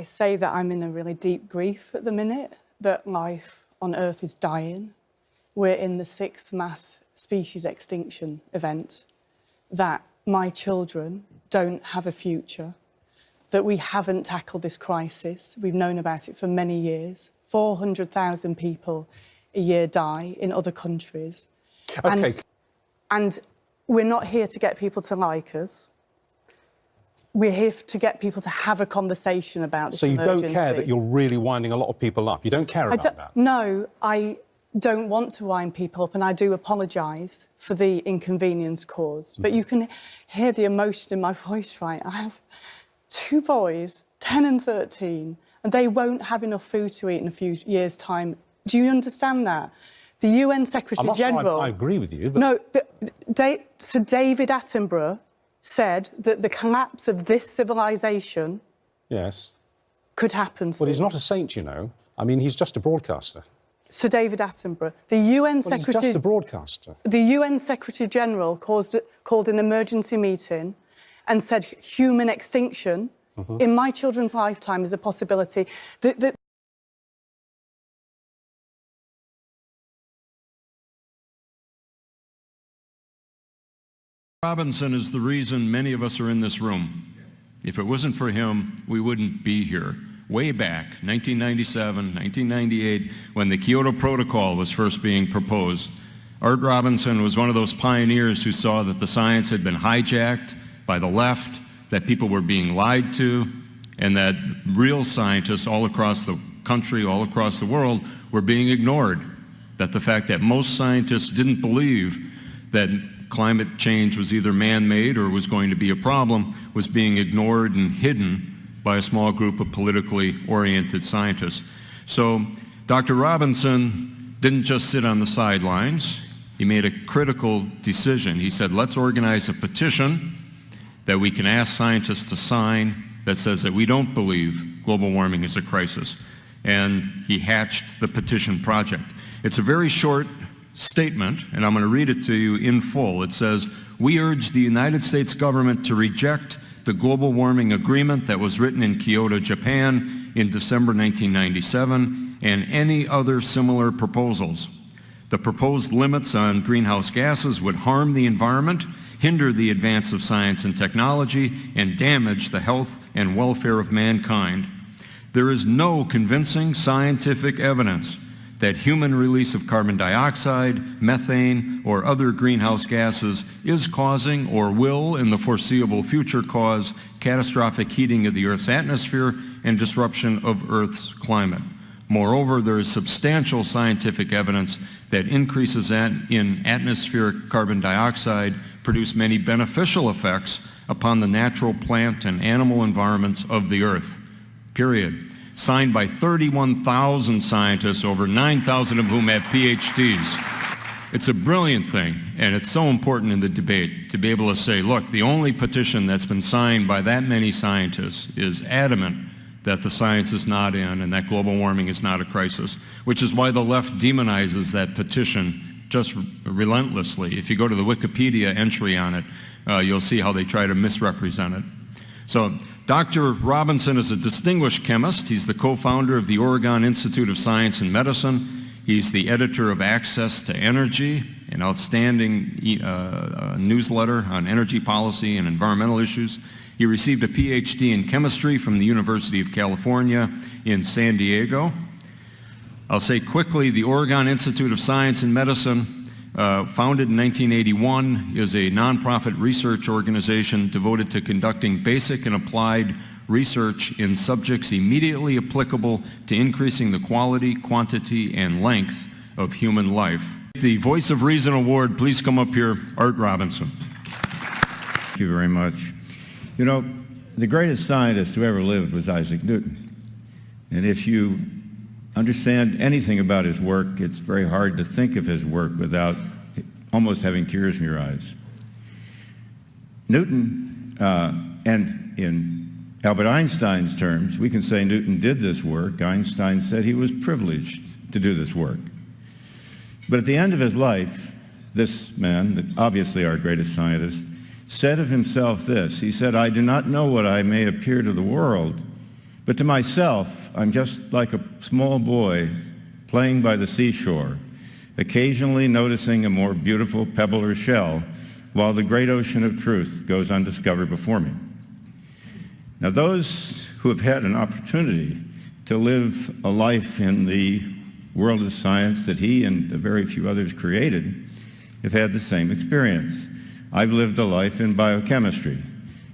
I say that I'm in a really deep grief at the minute, that life on Earth is dying. We're in the 6th mass species extinction event, that my children don't have a future, that we haven't tackled this crisis. We've known about it for many years. 400,000 people a year die in other countries. Okay. And we're not here to get people to like us. We're here to get people to have a conversation about this emergency. So you don't care that you're really winding a lot of people up? You don't care about that? No, I don't want to wind people up, and I do apologise for the inconvenience caused. But you can hear the emotion in my voice, right? I have 2 boys, 10 and 13, and they won't have enough food to eat in a few years' time. Do you understand that? The UN Secretary General... I agree with you, but... No, Sir David Attenborough said that the collapse of this civilization... Yes. ...could happen soon. Well, he's not a saint, you know. I mean, he's just a broadcaster. Sir David Attenborough. The UN Secretary... He's just a broadcaster. The UN Secretary General called an emergency meeting and said human extinction in my children's lifetime is a possibility. Robinson is the reason many of us are in this room. If it wasn't for him, we wouldn't be here. Way back, 1997, 1998, when the Kyoto Protocol was first being proposed, Art Robinson was one of those pioneers who saw that the science had been hijacked by the left, that people were being lied to, and that real scientists all across the country, all across the world, were being ignored. That the fact that most scientists didn't believe that climate change was either man-made or was going to be a problem was being ignored and hidden by a small group of politically oriented scientists. So Dr. Robinson didn't just sit on the sidelines. He made a critical decision. He said, let's organize a petition that we can ask scientists to sign that says that we don't believe global warming is a crisis. And he hatched the petition project. It's a very short statement, and I'm going to read it to you in full. It says, we urge the United States government to reject the global warming agreement that was written in Kyoto, Japan in December 1997, and any other similar proposals. The proposed limits on greenhouse gases would harm the environment, hinder the advance of science and technology, and damage the health and welfare of mankind. There is no convincing scientific evidence that human release of carbon dioxide, methane, or other greenhouse gases is causing or will in the foreseeable future cause catastrophic heating of the Earth's atmosphere and disruption of Earth's climate. Moreover, there is substantial scientific evidence that increases in atmospheric carbon dioxide produce many beneficial effects upon the natural plant and animal environments of the Earth, period. Signed by 31,000 scientists, over 9,000 of whom have PhDs. It's a brilliant thing, and it's so important in the debate to be able to say, look, the only petition that's been signed by that many scientists is adamant that the science is not in and that global warming is not a crisis, which is why the left demonizes that petition just relentlessly. If you go to the Wikipedia entry on it, you'll see how they try to misrepresent it. So Dr. Robinson is a distinguished chemist. He's the co-founder of the Oregon Institute of Science and Medicine. He's the editor of Access to Energy, an outstanding newsletter on energy policy and environmental issues. He received a PhD in chemistry from the University of California in San Diego. I'll say quickly, the Oregon Institute of Science and Medicine, founded in 1981, is a nonprofit research organization devoted to conducting basic and applied research in subjects immediately applicable to increasing the quality, quantity, and length of human life. The Voice of Reason Award, please come up here, Art Robinson. Thank you very much. You know, the greatest scientist who ever lived was Isaac Newton. And if you understand anything about his work, it's very hard to think of his work without almost having tears in your eyes. Newton, and in Albert Einstein's terms, we can say Newton did this work. Einstein said he was privileged to do this work. But at the end of his life, this man, obviously our greatest scientist, said of himself this. He said, I do not know what I may appear to the world, But to myself, I'm just like a small boy playing by the seashore, occasionally noticing a more beautiful pebble or shell, while the great ocean of truth goes undiscovered before me. Now, those who have had an opportunity to live a life in the world of science that he and a very few others created have had the same experience. I've lived a life in biochemistry,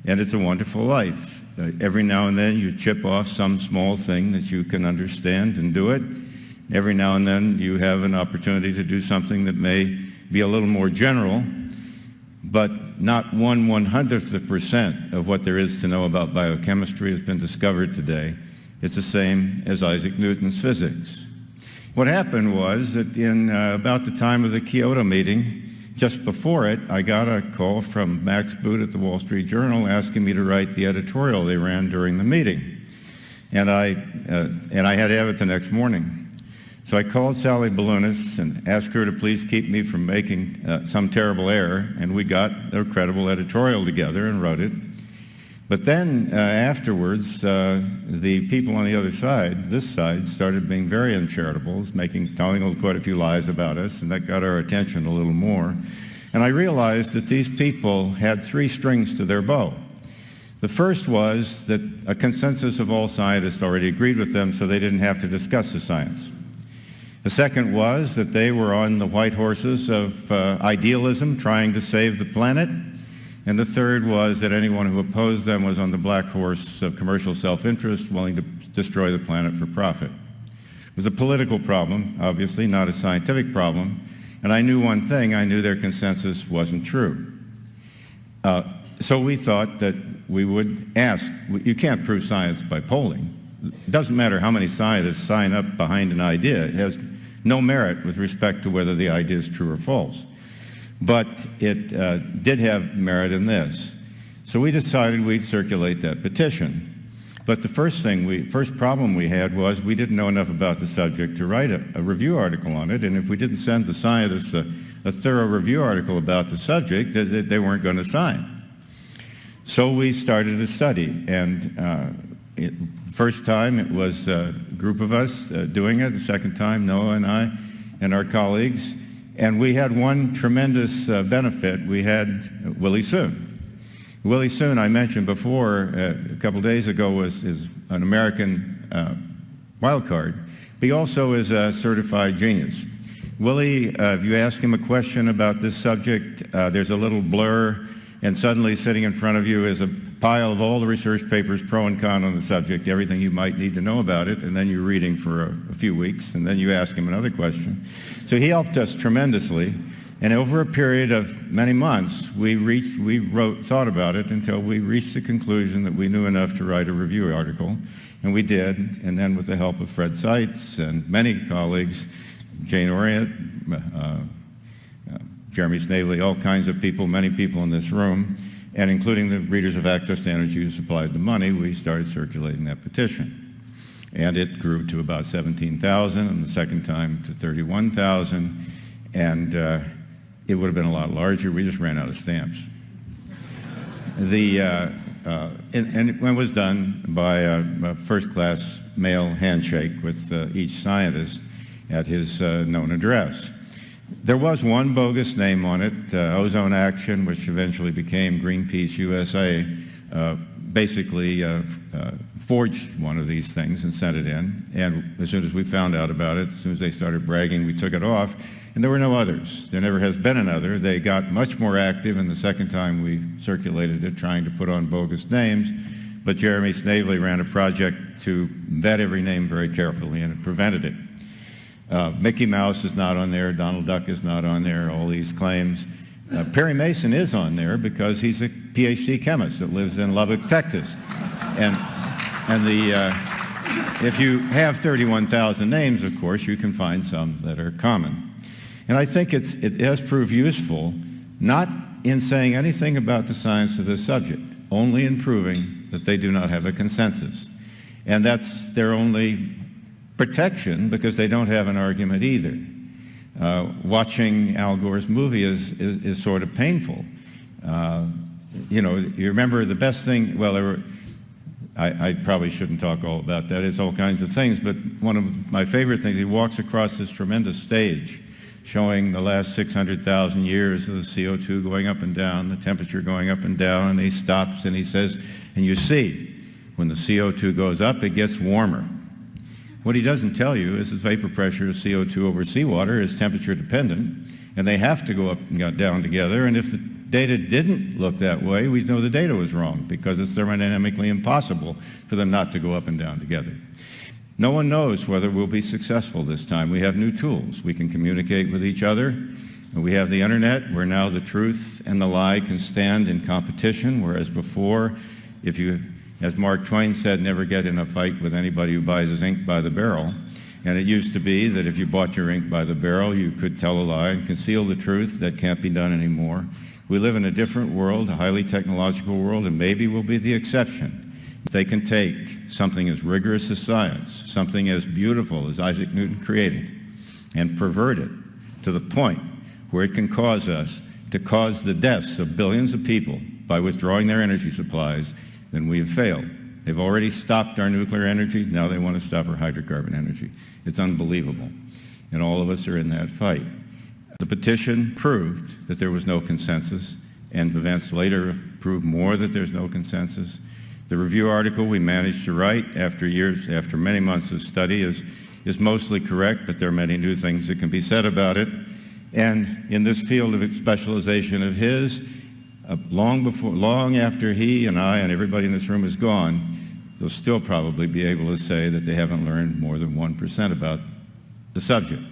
and it's a wonderful life. Every now and then you chip off some small thing that you can understand and do it. Every now and then you have an opportunity to do something that may be a little more general, but not 1/100th% of what there is to know about biochemistry has been discovered today. It's the same as Isaac Newton's physics. What happened was that in about the time of the Kyoto meeting, just before it, I got a call from Max Boot at the Wall Street Journal asking me to write the editorial they ran during the meeting. And I had to have it the next morning. So I called Sally Balunis and asked her to please keep me from making some terrible error, and we got a credible editorial together and wrote it. But then afterwards, the people on the other side, this side, started being very uncharitable, telling quite a few lies about us, and that got our attention a little more. And I realized that these people had three strings to their bow. The first was that a consensus of all scientists already agreed with them, so they didn't have to discuss the science. The second was that they were on the white horses of idealism, trying to save the planet. And the third was that anyone who opposed them was on the black horse of commercial self-interest, willing to destroy the planet for profit. It was a political problem, obviously, not a scientific problem. And I knew one thing: I knew their consensus wasn't true. So we thought that we would ask. You can't prove science by polling. It doesn't matter how many scientists sign up behind an idea. It has no merit with respect to whether the idea is true or false. But it did have merit in this. So we decided we'd circulate that petition. But the first problem we had was we didn't know enough about the subject to write a review article on it, and if we didn't send the scientists a thorough review article about the subject, they weren't going to sign. So we started a study, and first time it was a group of us doing it. The second time, Noah and I and our colleagues. And we had one tremendous benefit. We had Willie Soon. Willie Soon, I mentioned before, a couple days ago, is an American wild card, but he also is a certified genius. Willie, if you ask him a question about this subject, there's a little blur, and suddenly sitting in front of you is a pile of all the research papers, pro and con on the subject, everything you might need to know about it, and then you're reading for a few weeks, and then you ask him another question. So he helped us tremendously, and over a period of many months, we thought about it until we reached the conclusion that we knew enough to write a review article, and we did. And then with the help of Fred Seitz and many colleagues, Jane Orient, Jeremy Snavely, all kinds of people, many people in this room, and including the Readers of Access to Energy who supplied the money, we started circulating that petition. And it grew to about 17,000, and the second time to 31,000, and it would have been a lot larger. We just ran out of stamps. And it was done by a first-class male handshake with each scientist at his known address. There was one bogus name on it, Ozone Action, which eventually became Greenpeace USA, basically forged one of these things and sent it in. And as soon as we found out about it, as soon as they started bragging, we took it off. And there were no others. There never has been another. They got much more active in the second time we circulated it, trying to put on bogus names. But Jeremy Snavely ran a project to vet every name very carefully, and it prevented it. Mickey Mouse is not on there, Donald Duck is not on there, all these claims. Perry Mason is on there because he's a PhD chemist that lives in Lubbock, Texas. And if you have 31,000 names, of course, you can find some that are common. And I think it has proved useful, not in saying anything about the science of this subject, only in proving that they do not have a consensus. And that's their only protection, because they don't have an argument either. Watching Al Gore's movie is sort of painful. You know, you remember the best thing, well, I probably shouldn't talk all about that. It's all kinds of things, but one of my favorite things, he walks across this tremendous stage showing the last 600,000 years of the CO2 going up and down, the temperature going up and down, and he stops and he says, and you see, when the CO2 goes up, it gets warmer. What he doesn't tell you is the vapor pressure of CO2 over seawater is temperature dependent, and they have to go up and down together, and if the data didn't look that way, we know the data was wrong because it's thermodynamically impossible for them not to go up and down together. No one knows whether we'll be successful this time. We have new tools. We can communicate with each other. And we have the internet where now the truth and the lie can stand in competition, whereas before, if you, as Mark Twain said, never get in a fight with anybody who buys his ink by the barrel. And it used to be that if you bought your ink by the barrel, you could tell a lie and conceal the truth. That can't be done anymore. We live in a different world, a highly technological world, and maybe we'll be the exception. If they can take something as rigorous as science, something as beautiful as Isaac Newton created, and pervert it to the point where it can cause us to cause the deaths of billions of people by withdrawing their energy supplies, then we have failed. They've already stopped our nuclear energy, now they want to stop our hydrocarbon energy. It's unbelievable, and all of us are in that fight. The petition proved that there was no consensus, and events later proved more that there's no consensus. The review article we managed to write after many months of study is mostly correct, but there are many new things that can be said about it. And in this field of specialization of his, long after he and I and everybody in this room is gone, they'll still probably be able to say that they haven't learned more than 1% about the subject.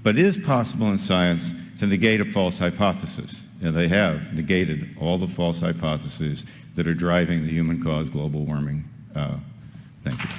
But it is possible in science to negate a false hypothesis, and they have negated all the false hypotheses that are driving the human-caused global warming. Thank you.